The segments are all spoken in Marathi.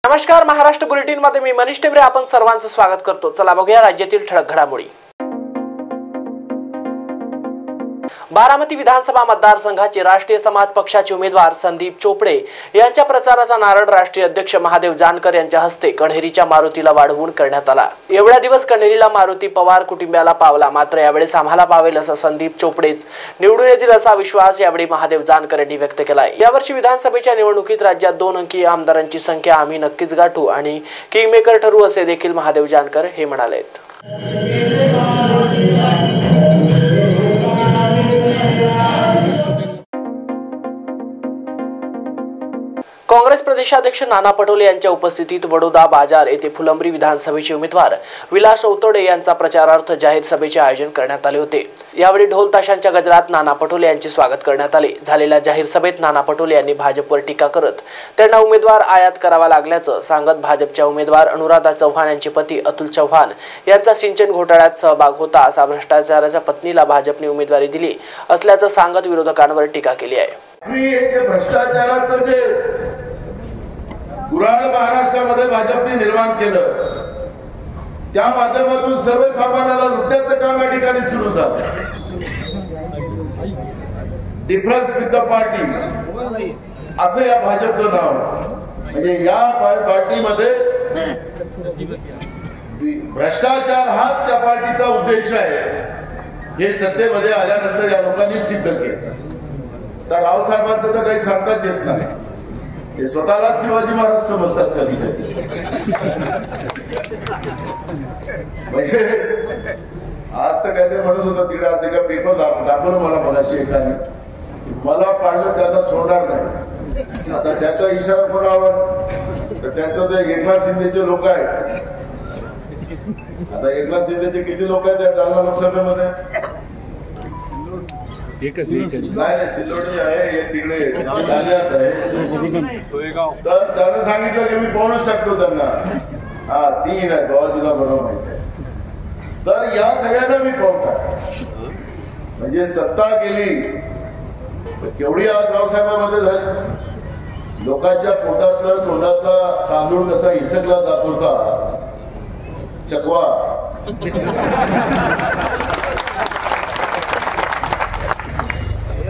नमस्कार, महाराष्ट्र बुलेटिन मध्ये मी मनीष टेमरे आपण सर्वांचं स्वागत करतो। चला बघूया राज्यातील ठळक घडामोडी। बारामती विधानसभा मतदारसंघाचे राष्ट्रीय समाज पक्षाचे उमेदवार संदीप चोपडे यांच्या प्रचाराचा नारळ राष्ट्रीय अध्यक्ष महादेव जानकर यांच्या हस्ते कण्हेरीच्या मारुतीला वाढवून करण्यात आला। एवढ्या दिवस कण्हेरीला मारुती पवार कुटुंबियाला पावला, मात्र यावेळेस आम्हाला पावेल असं संदीप चोपडेच निवडून येतील असा विश्वास यावेळी महादेव जानकर यांनी व्यक्त केलाय। यावर्षी विधानसभेच्या निवडणुकीत राज्यात 2 अंकीय आमदारांची संख्या आम्ही नक्कीच गाठू आणि किंगमेकर ठरू असे देखील महादेव जानकर हे म्हणालेत। काँग्रेस प्रदेशाध्यक्ष नाना पटोले यांच्या उपस्थितीत वडोदा बाजार येथे फुलंब्री विधानसभेचे उमेदवार विलास औतडे यांचा प्रचारार्थ जाहीर सभेचे आयोजन करण्यात आले होते। यावेळी ढोल ताशांच्या गजरात नाना पटोले यांचे स्वागत करण्यात आले। झालेल्या जाहीर सभेत नाना पटोले यांनी भाजपवर टीका करत त्यांना उमेदवार आयात करावा लागल्याचं सांगत भाजपच्या उमेदवार अनुराधा चव्हाण यांचे पती अतुल चव्हाण यांचा सिंचन घोटाळ्यात सहभाग होता असा भ्रष्टाचाराच्या पत्नीला भाजपने उमेदवारी दिली असल्याचं सांगत विरोधकांवर टीका केली आहे। भ्रष्टाचाराचं जे गुराळ महाराष्ट्रामध्ये भाजपने निर्माण केलं त्या माध्यमातून सर्वसामान्याला लुटण्याचं काम या ठिकाणी सुरू झालं। डिफरन्स विथ द पार्टी असं या भाजपचं नाव। म्हणजे या पार्टीमध्ये भ्रष्टाचार हाच त्या पार्टीचा उद्देश आहे हे सत्तेमध्ये आल्यानंतर या लोकांनी सिद्ध केलं। तर रावसाहेबांचं तर काही सांगताच येत नाही, ते स्वतःला शिवाजी महाराज समजतात कधी कधी। म्हणजे आज तर काहीतरी म्हणत होतं तिकडे, आज एका पेपर दाखवलं मलाशी एकाने, मला पाडलं त्यांना सोडणार नाही। आता त्याचा इशारा कोणावर, तर त्याचं ते एकनाथ शिंदेचे लोक आहेत। आता एकनाथ शिंदेचे किती लोक आहेत या जालना लोकसभेमध्ये? नाही, सिल्लोडी आहे, तिकडे जालन्यात आहे। तर त्यानं सांगितलं की मी पाहूनच टाकतो त्यांना। हा 3 आहे, बाबाजीला बरोबर माहित आहे। तर या सगळ्यांना मी पाहून टाकतो। म्हणजे सत्ता गेली तर केवढी आज रावसाहेबांमध्ये झाली। लोकांच्या पोटातलं तोंडातला तांदूळ कसा हिसकला जात होता चकवा,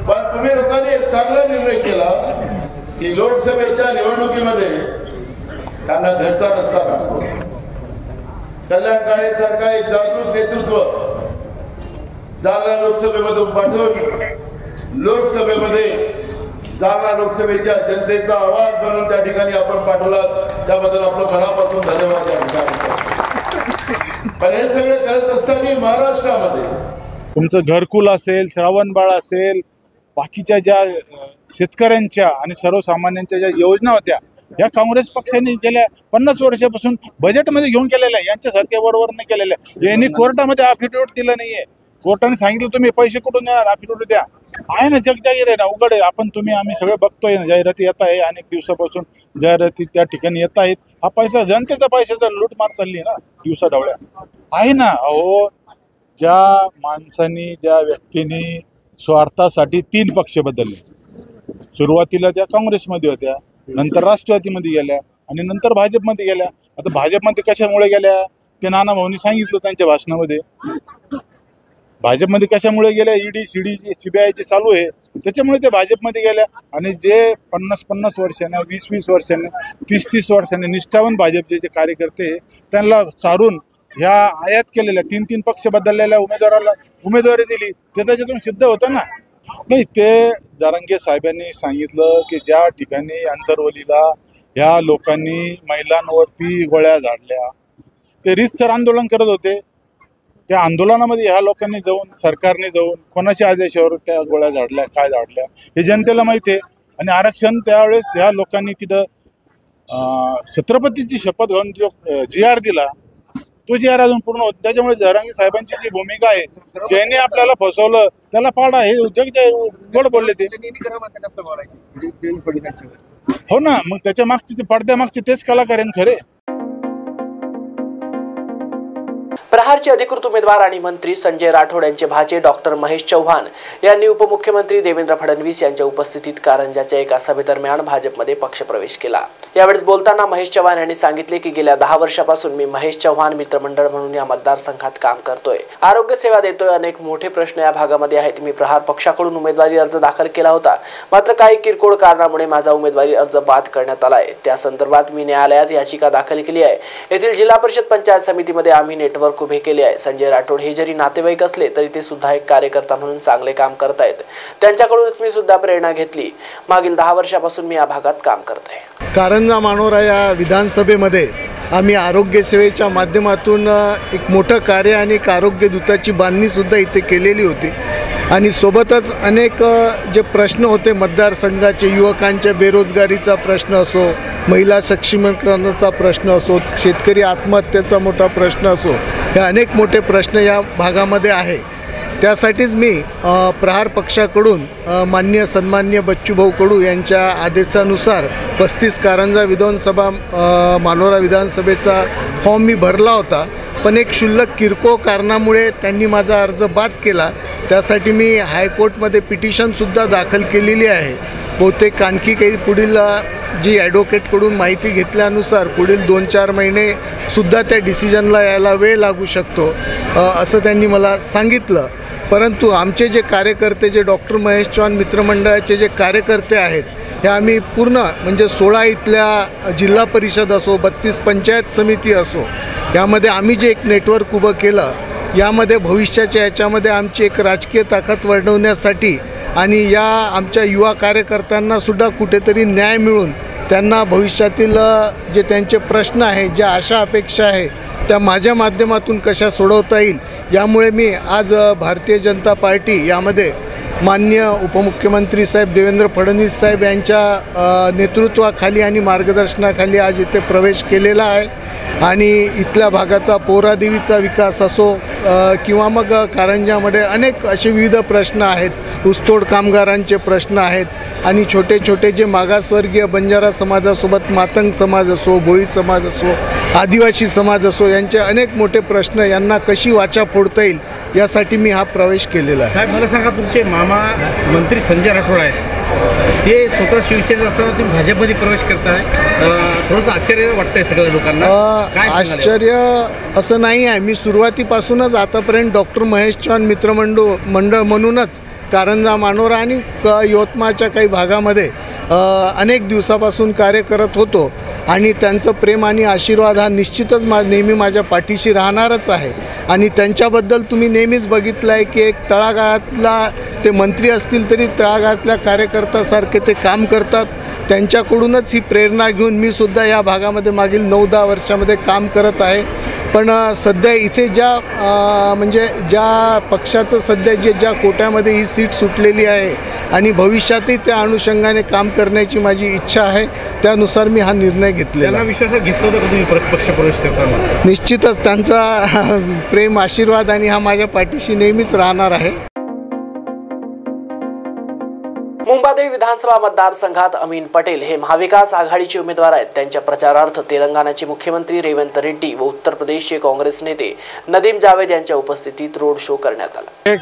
पण तुम्ही लोकांनी एक चांगला निर्णय केला की लोकसभेच्या निवडणुकीमध्ये त्यांना घरचा रस्ता दाखवतो। कल्याण काळे सारखा एक जागृत नेतृत्व जालना लोकसभेमधून पाठवून लोकसभेमध्ये जालना लोकसभेच्या जनतेचा आवाज बनवून त्या ठिकाणी आपण पाठवला, त्याबद्दल आपलं मनापासून धन्यवाद त्या ठिकाणी। पण हे सगळे करत असताना महाराष्ट्रामध्ये तुमचं घरकुल असेल, श्रावणबाळ असेल, बाकीच्या ज्या शेतकऱ्यांच्या आणि सर्वसामान्यांच्या ज्या योजना होत्या या काँग्रेस पक्षाने गेल्या 50 वर्षापासून बजेटमध्ये घेऊन केलेल्या, यांच्यासारख्या बरोबर नाही केलेल्या। यांनी कोर्टामध्ये अफिडेविट दिलं नाहीये। कोर्टाने सांगितलं तुम्ही पैसे कुठून देणार, अफिडेविट द्या। आहे ना, जगजाहीर आहे ना, उघड आहे। आपण तुम्ही आम्ही सगळे बघतोय ना, जाहिराती येत आहे, अनेक दिवसापासून जाहिराती त्या ठिकाणी येत आहेत। हा पैसा जनतेचा पैशाचा लूटमार चालली ना दिवसा ढवळ्या आहे ना। अहो, ज्या माणसांनी ज्या व्यक्तींनी स्वार्थासाठी 3 पक्ष बदलले, सुरुवातीला त्या काँग्रेसमध्ये होत्या, नंतर राष्ट्रवादीमध्ये गेल्या आणि नंतर भाजपमध्ये गेल्या। आता भाजपमध्ये कशामुळे गेल्या ते नाना भाऊंनी सांगितलं त्यांच्या भाषणामध्ये। भाजपमध्ये कशामुळे गेल्या, ईडी सीडी सीबीआय जे चालू आहे त्याच्यामुळे ते भाजपमध्ये गेल्या। आणि जे 50-50 वर्षांनी 20-20 वर्षांनी 30-30 वर्षांनी निष्ठावान भाजपचे जे कार्यकर्ते त्यांना चारून ह्या आयात केलेल्या 3-3 पक्ष बदललेल्या उमेदवाराला उमेदवारी दिली, ते त्याच्यातून सिद्ध होतं ना। नाही, ते जरांगे साहेबांनी सांगितलं की ज्या ठिकाणी अंतरवलीला ह्या लोकांनी महिलांवरती गोळ्या झाडल्या, ते रीतसर आंदोलन करत होते। त्या आंदोलनामध्ये ह्या लोकांनी जाऊन, सरकारने जाऊन कोणाच्या आदेशावर त्या गोळ्या झाडल्या, काय झाडल्या हे जनतेला माहिती आहे। आणि आरक्षण त्यावेळेस ह्या लोकांनी तिथं छत्रपतीची शपथ घेऊन जो GR दिला, तो GR अजून पूर्ण होत। त्याच्यामुळे जरांगे साहेबांची जी भूमिका आहे, ज्यांनी आपल्याला फसवलं त्याला पाडा, हे गोड बोलले ते। हो ना, मग त्याच्या मागचे ते पडद्यामागचे तेच कलाकार आहेत खरे। प्रहारचे अधिकृत उमेदवार आणि मंत्री संजय राठोड यांचे भाचे डॉक्टर महेश चव्हाण यांनी उपमुख्यमंत्री देवेंद्र फडणवीस यांच्या उपस्थितीत कारंजाच्या एका सभेदरम्यान भाजपमध्ये पक्षप्रवेश केला। यावेळी बोलताना महेश चव्हाण यांनी सांगितले की गेल्या 10 वर्षापासून मी महेश चव्हाण मित्रमंडळ म्हणून या मतदारसंघात काम करतोय, आरोग्य सेवा देतोय, अनेक मोठे प्रश्न या भागामध्ये आहेत। मी प्रहार पक्षाकडून उमेदवारी अर्ज दाखल केला होता, मात्र काही किरकोळ कारणामुळे माझा उमेदवारी अर्ज बाद करण्यात आला आहे। त्या संदर्भात मी न्यायालयात याचिका दाखल केली आहे। येथील जिल्हा परिषद पंचायत समितीमध्ये आम्ही नेटवर्क उभे केले आहे। संजय राठोड हे जरी नातेवाईक असले तरी ते सुद्धा एक कार्यकर्ता म्हणून चांगले काम करत आहेत। त्यांच्याकडूनच मी सुद्धा प्रेरणा घेतली। मागील 10 वर्षापासून मी या भागात काम करत आहे। कारंजा मानोरा या विधानसभेमध्ये आम्ही आरोग्य सेवेच्या माध्यमातून एक मोठं कार्य आणि आरोग्य दूताची बांधणी सुद्धा इथे केलेली होती आणि सोबतच अनेक जे प्रश्न होते मतदारसंघाचे, युवकांच्या बेरोजगारीचा प्रश्न असो, महिला सक्षमीकरणाचा प्रश्न असो, शेतकरी आत्महत्येचा मोठा प्रश्न असो, हे अनेक मोठे प्रश्न या भागामध्ये आहे। त्यासाठीच मी प्रहार पक्षाकडून माननीय सन्माननीय बच्चूभाऊ कडू यांच्या आदेशानुसार 35 कारंजा विधानसभा मानोरा विधानसभेचा फॉर्म मी भरला होता, पण एक क्षुल्लक किरकोळ कारणामुळे त्यांनी माझा अर्ज बाद केला। त्यासाठी मी हायकोर्टमध्ये पिटिशनसुद्धा दाखल केलेली आहे। बहुतेक आणखी काही पुढील जी ॲडव्होकेटकडून माहिती घेतल्यानुसार पुढील 2-4 महिनेसुद्धा त्या डिसिजनला यायला वेळ लागू शकतो असं त्यांनी मला सांगितलं। परंतु आमचे जे कार्यकर्ते, जे डॉक्टर महेश चव्हाण मित्रमंडळाचे जे कार्यकर्ते आहेत, हे आम्ही पूर्ण म्हणजे 16 इथल्या जिल्हा परिषद असो, 32 पंचायत समिती असो, यामध्ये आम्ही जे एक नेटवर्क उभं केलं, यामध्ये भविष्याच्या याच्यामध्ये आमची एक राजकीय ताकद वाढवण्यासाठी आणि या आमच्या युवा कार्यकर्त्यांनासुद्धा कुठेतरी न्याय मिळून त्यांना भविष्यातील जे त्यांचे प्रश्न आहे, ज्या आशा अपेक्षा आहे, त्या माझ्या माध्यमातून कशा सोडवता येईल, यामुळे मी आज भारतीय जनता पार्टी यामध्ये माननीय उपमुख्यमंत्री साहेब देवेंद्र फडणवीस साहेब यांच्या नेतृत्वाखाली आणि मार्गदर्शनाखाली आज इथे प्रवेश केलेला आहे आणि इथल्या भागाचा पोहरादेवीचा विकास असो किंवा मग कारंजामध्ये अनेक असे विविध प्रश्न आहेत, ऊसतोड कामगारांचे प्रश्न आहेत आणि छोटे छोटे जे मागासवर्गीय बंजारा समाजासोबत मातंग समाज असो, भोई समाज असो, आदिवासी समाज असो, यांचे अनेक मोठे प्रश्न यांना कशी वाचा फोडता येईल यासाठी मी हा प्रवेश केलेला आहे। साहेब मला सांगा, तुमचे मामा मंत्री संजय राठोड आहेत, ते स्वतः शिवसेनेत असताना तुम्ही भाजपमध्ये प्रवेश करताय, थोडंसं आश्चर्य वाटतंय सगळ्या लोकांना? आश्चर्य असं नाही आहे, मी सुरुवातीपासूनच आतापर्यंत डॉक्टर महेश चव्हाण मित्रमंडळ म्हणूनच कारंजा मानोरा आणि यवतमाळच्या काही भागामध्ये अनेक दिवसापासून कार्य करत होतो आणि त्यांचं प्रेम आणि आशीर्वाद हा निश्चितच नेहमी माझ्या पाठीशी राहणारच आहे आणि त्यांच्याबद्दल तुम्ही नेहमीच बघितलं आहे की एक तळागाळातला ते मंत्री असतील तरी तळागाळातल्या कार्यकर्त्यासारखे ते काम करतात। त्यांच्याकडूनच ही प्रेरणा घेऊन मी सुद्धा या भागामध्ये मागील 9-10 वर्षामध्ये काम करत आहे। पण सध्या इथे ज्या पक्षाचं सध्या ज्या कोट्यामध्ये ही सीट सुटलेली आहे आणि भविष्यातही त्या अनुषंगाने काम करण्याची माझी इच्छा आहे, त्यानुसार मी हा निर्णय घेतलेला। त्यांना विश्वासात घेतलं होतं का तुम्ही पक्षप्रवेश करताना? निश्चितच त्यांचा प्रेम, आशीर्वाद आणि हा माझ्या पाठीशी नेहमीच राहणार आहे। मुंबादेवी विधानसभा मतदारसंघात अमीन पटेल हे महाविकास आघाडीचे उमेदवार आहेत। त्यांच्या प्रचारार्थ तेलंगणाचे मुख्यमंत्री रेवंत रेड्डी व उत्तर प्रदेशचे काँग्रेस नेते नदीम जावेद यांच्या उपस्थितीत रोड शो करण्यात आला। एक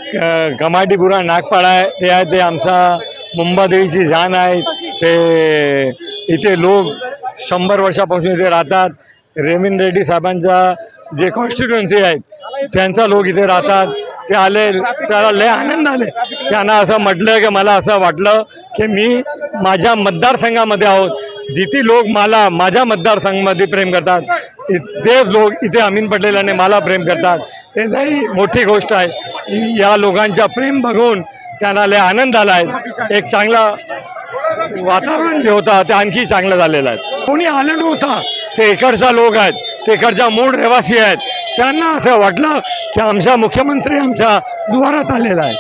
गमाटीपुरा नागपाडा आहे, ते आमचा मुंबादेवीची जान आहे। ते इथे लोक 100 वर्षापासून इथे राहतात। रेवंत रेड्डी साहेबांचा जे कॉन्स्टिट्युएन्सी आहे त्यांचा लोक इथे राहतात। ते आले, त्याला लय आनंद आले। त्यांना असं म्हटलं की मला असं वाटलं की मी माझ्या मतदारसंघामध्ये आहोत, जिथे लोक मला माझ्या मतदारसंघामध्ये प्रेम करतात, ते लोक इथे अमीन पटेल आणि मला प्रेम करतात। हे लई मोठी गोष्ट आहे। या लोकांचा प्रेम बघून त्यांना लय आनंद आला आहे। एक चांगला वातावरण जे होता ते आणखी चांगलं झालेलं आहे। कोणी आलं नव्हतं, ते इकडचा लोक आहेत, ते इकडचा मूळ रहिवासी आहेत। त्यांना असं वाटलं की आमचा मुख्यमंत्री आमच्या द्वारात आलेला आहे।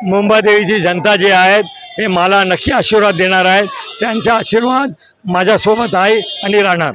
मुंबादेवीची जनता जे आहेत हे मला नक्की आशीर्वाद देणार आहेत। त्यांचा आशीर्वाद माझ्यासोबत आहे आणि राहणार।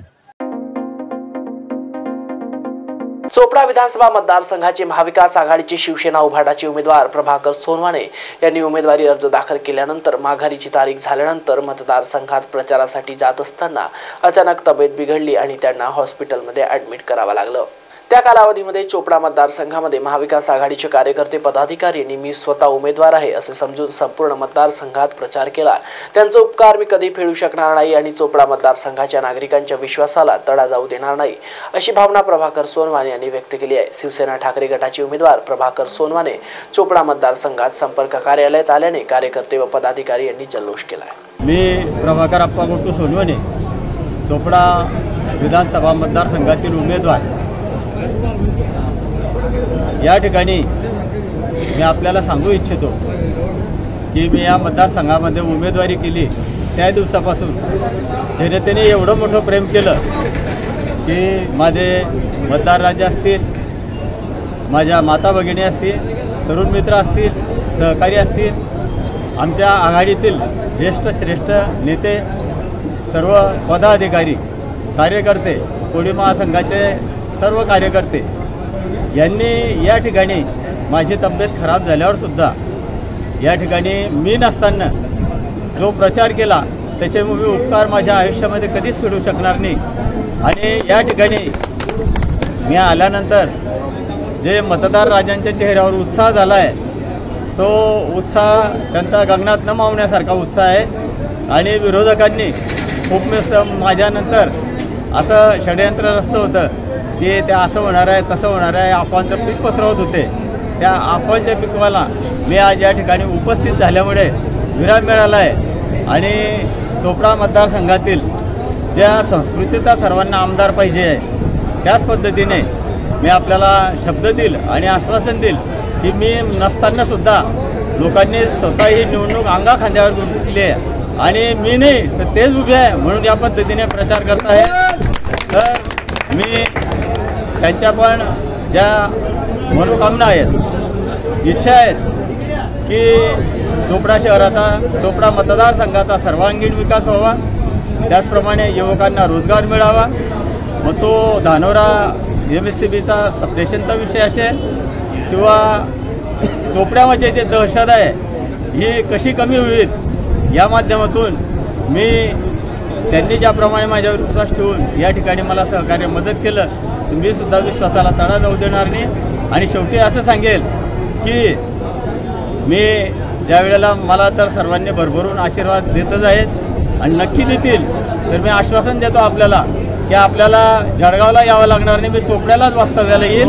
चोपडा विधानसभा मतदारसंघाचे महाविकास आघाडीचे शिवसेना उभाटाचे उमेदवार प्रभाकर सोनवाने यांनी उमेदवारी अर्ज दाखल केल्यानंतर माघारीची तारीख झाल्यानंतर मतदारसंघात प्रचारासाठी जात असताना अचानक तब्येत बिघडली आणि त्यांना हॉस्पिटलमध्ये ॲडमिट करावं लागलं। त्या कालावधीमध्ये चोपडा मतदारसंघामध्ये महाविकास आघाडीचे कार्यकर्ते पदाधिकारी यांनी मी स्वतः उमेदवार आहे असे समजून संपूर्ण मतदारसंघात प्रचार केला। त्यांचा उपकार मी कधी फेडू शकणार नाही आणि चोपडा मतदारसंघाच्या नागरिकांच्या विश्वासाला तडा जाऊ देणार नाही अशी भावना प्रभाकर सोनवाने यांनी व्यक्त केली आहे। शिवसेना ठाकरे गटाचे उमेदवार प्रभाकर सोनवाने चोपडा मतदारसंघात संपर्क कार्यालयात आल्याने कार्यकर्ते व पदाधिकारी यांनी जल्लोष केला आहे। मी प्रभाकर अप्पा गोटू सोनवाने चोपडा विधानसभा मतदारसंघातील उमेदवार या ठिकाणी मी आपल्याला सांगू इच्छितो की मी या मतदारसंघामध्ये उमेदवारी केली त्या दिवसापासून जनतेने एवढं मोठं प्रेम केलं की माझे मतदार राजे असतील, माझ्या माता भगिनी असतील, तरुण मित्र असतील, सहकारी असतील, आमच्या आघाडीतील ज्येष्ठ श्रेष्ठ नेते, सर्व पदाधिकारी, कार्यकर्ते, कोळी महासंघाचे सर्व कार्यकर्ते यांनी या ठिकाणी माझी तब्येत खराब झाल्यावर सुद्धा या ठिकाणी मी नसताना जो प्रचार केला त्याचे मी उपकार माझ्या आयुष्यामध्ये कधीच फेडू शकणार नाही। आणि या ठिकाणी मी आल्यानंतर जे मतदार राजांच्या चेहऱ्यावर उत्साह झाला आहे तो उत्साह त्यांचा गगनात न मावण्यासारखा उत्साह आहे। आणि विरोधकांनी खूप माझ्यानंतर असं षडयंत्र रचलं होतं की ते असं होणार आहे तसं होणार आहे, अफवांचं पीक पसरवत होते। त्या अफवांच्या पिकवाला मी आज या ठिकाणी उपस्थित झाल्यामुळे विराम मिळाला आहे। आणि चोपडा मतदारसंघातील ज्या संस्कृतीचा सर्वांना आमदार पाहिजे आहे त्याच पद्धतीने मी आपल्याला शब्द देईल आणि आश्वासन देईल की मी नसतानासुद्धा लोकांनी स्वतः ही निवडणूक अंगा खांद्यावर घेतली आहे आणि मी नाही तर तेच उभे आहे म्हणून या पद्धतीने प्रचार करत आहे। तर मी त्यांच्या पण ज्या मनोकामना आहेत, इच्छा आहेत की चोपडा शहराचा, चोपडा मतदारसंघाचा सर्वांगीण विकास व्हावा, त्याचप्रमाणे युवकांना रोजगार मिळावा। मग तो धानोरा MSCBचा सबस्टेशनचा विषय असेल किंवा चोपड्यामध्ये जे दहशत आहे ही कशी कमी होईल या माध्यमातून मी त्यांनी ज्याप्रमाणे माझ्यावर विश्वास ठेवून या ठिकाणी मला सहकार्य मदत केलं मी सुद्धा विश्वासाला तडा जाऊ देणार नाही। आणि शेवटी असं सांगेल की मी ज्या वेळेला मला तर सर्वांनी भरभरून आशीर्वाद देतच आहेत आणि नक्की देतील तर मी आश्वासन देतो आपल्याला की आपल्याला जळगावला यावं लागणार नाही, मी चोपड्यालाच वास्तव्याला येईल।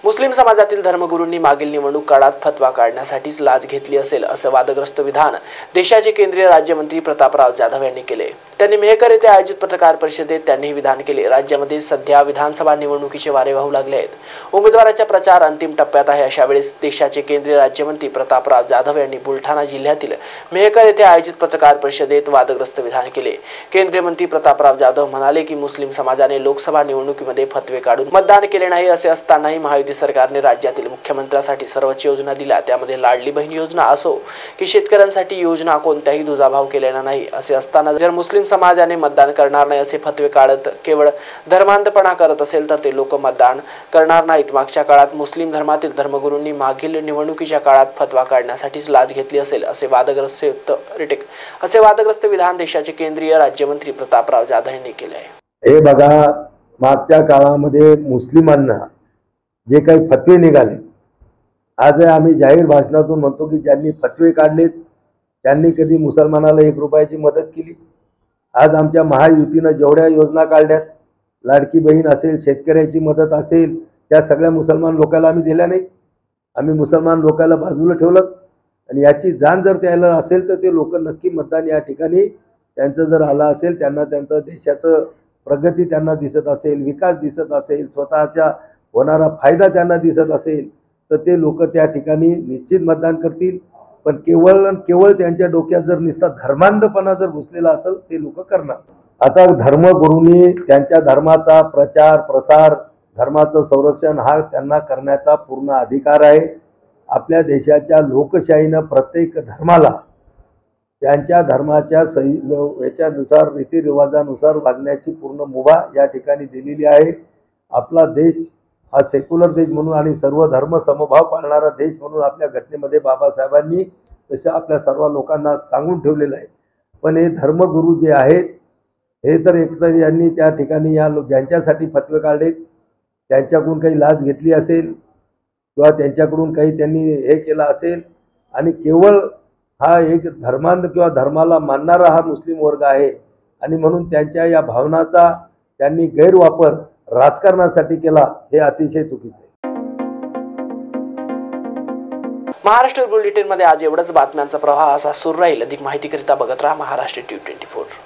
मुस्लिम समाजातील धर्मगुरूंनी मागील निवडणूक काळात फतवा काढण्यासाठीच लाच घेतली असेल असं वादग्रस्त विधान देशाचे केंद्रीय राज्यमंत्री प्रतापराव जाधव यांनी केले। त्यांनी मेहकर येथे आयोजित पत्रकार परिषदेत त्यांनी हे विधान केले। राज्यामध्ये सध्या विधानसभा निवडणुकीचे वारे वाहू लागले आहेत। उमेदवाराचा प्रचार अंतिम टप्प्यात आहे। अशा वेळेस देशाचे केंद्रीय राज्यमंत्री प्रतापराव जाधव यांनी बुलढाणा जिल्ह्यातील मेहकर येथे आयोजित पत्रकार परिषदेत वादग्रस्त विधान केले। केंद्रीय मंत्री प्रतापराव जाधव म्हणाले की मुस्लिम समाजाने लोकसभा निवडणुकीमध्ये फतवे काढून मतदान केले नाही। असे असतानाही महायुती सरकारने राज्यातील मुख्यमंत्र्यांसाठी सर्वच योजना दिल्या, त्यामध्ये लाडली बहीण योजना असो की शेतकऱ्यांसाठी योजना कोणत्याही दुजाभाव केलेला नाही। असे असताना जर मुस्लिम समाजाने मतदान करणार नाही असे फतवे काढत केवळ धर्मांधपणा करत असेल तर ते लोक मतदान करणार नाहीत। मागच्या काळात मुस्लिम धर्मातील धर्मगुरूंनी मागील निवडणुकीच्या काळात फतवा काढण्यासाठीच लाच घेतली असेल असे वादग्रस्त विधान देशाचे केंद्रीय राज्यमंत्री प्रतापराव जाधव यांनी केले आहे। हे बघा, मागच्या काळामध्ये मुस्लिमांना जे काही फतवे निघाले, आज आम्ही जाहीर भाषणातून म्हणतो की ज्यांनी फतवे काढलेत त्यांनी कधी मुसलमानाला 1 रुपयाची मदत केली। आज आमच्या महायुतीनं जेवढ्या योजना काढल्यात, लाडकी बहीण असेल, शेतकऱ्याची मदत असेल, त्या सगळ्या मुसलमान लोकांना आम्ही दिल्या नाही। आम्ही मुसलमान लोकांना बाजूला ठेवलं आणि याची जाण जर त्याला असेल तर ते लोक नक्की मतदान या ठिकाणी त्यांचं जर आलं असेल, त्यांना त्यांचं देशाचं प्रगती त्यांना दिसत असेल, विकास दिसत असेल, स्वतःच्या होणारा फायदा त्यांना दिसत असेल तर ते लोक त्या ठिकाणी निश्चित मतदान करतील। पण केवळ त्यांच्या डोक्यात जर नुसता धर्मांधपणा जर घुसलेला असेल ते लोक करणार। आता धर्मगुरूंनी त्यांच्या धर्माचा प्रचार प्रसार, धर्माचं संरक्षण हा त्यांना करण्याचा पूर्ण अधिकार आहे। आपल्या देशाच्या लोकशाहीनं प्रत्येक धर्माला त्यांच्या धर्माच्या याच्यानुसार रीतिरिवाजानुसार वागण्याची पूर्ण मुभा या ठिकाणी दिलेली आहे। आपला देश हा सेक्युलर देश म्हणून आणि सर्व धर्म समभाव पाळणारा देश म्हणून आपल्या घटनेमध्ये बाबासाहेबांनी तसं आपल्या सर्व लोकांना सांगून ठेवलेलं आहे। पण हे धर्मगुरू जे आहेत हे तर एकतर यांनी त्या ठिकाणी या ज्यांच्यासाठी फतवे काढलेत त्यांच्याकडून काही लाच घेतली असेल किंवा त्यांच्याकडून काही त्यांनी हे केलं असेल आणि केवळ हा एक धर्मांध किंवा धर्माला मानणारा हा मुस्लिम वर्ग आहे आणि म्हणून त्यांच्या या भावनाचा त्यांनी गैरवापर राजकारणासाठी केला, हे अतिशय चुकीचे आहे. महाराष्ट्र बुलेटिन मध्ये आज एवढंच. बातम्यांचा प्रवाह असा सुरू राहील. अधिक माहितीकरिता बघत राहा महाराष्ट्र T24.